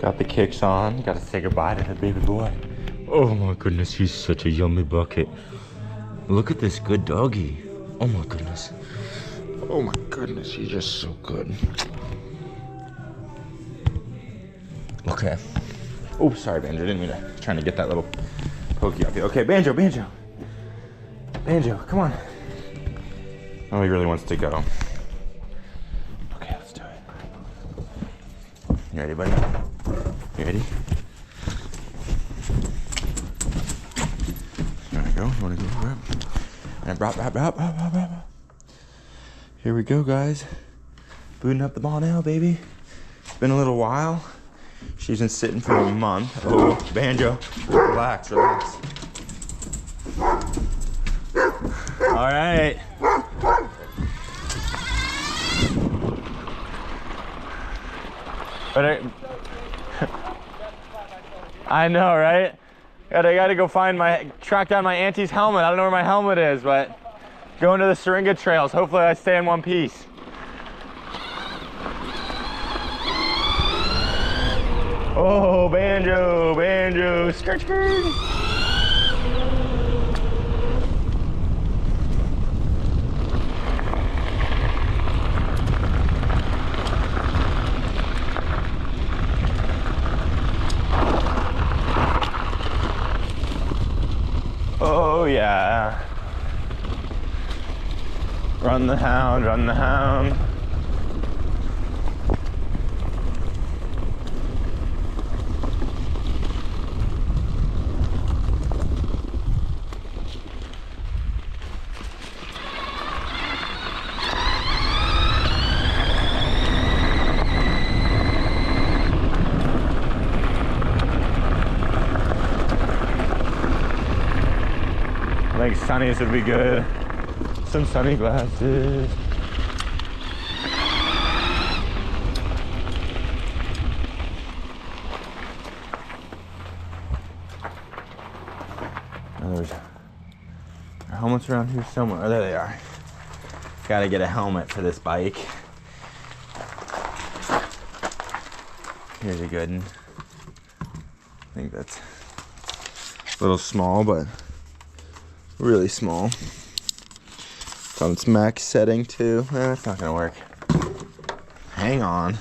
Got the kicks on. Got to say goodbye to the baby boy. Oh my goodness, he's such a yummy bucket. Look at this good doggy. Oh my goodness. Oh my goodness, he's just so good. Okay. Oh, sorry, Banjo. Didn't mean to. Trying to get that little pokey off you. Okay, Banjo, Banjo. Banjo, come on. Oh, he really wants to go. Okay, let's do it. You ready, buddy? You ready? There we go. You want to go? Grab. And brap. Here we go, guys. Booting up the Bonnell, baby. It's been a little while. She's been sitting for a month. Oh, Banjo. Relax. All right. But I know, right? I gotta go track down my auntie's helmet. I don't know where my helmet is, but going to the Syringa trails. Hopefully I stay in one piece. Oh, Banjo, skirt. Oh yeah. Run the hound. I think sunnies would be good. Some sunny glasses. There's helmets around here somewhere. Oh, there they are. Gotta get a helmet for this bike. Here's a good one. I think that's a little small, but really small. It's on its max setting too. That's not gonna work. Hang on.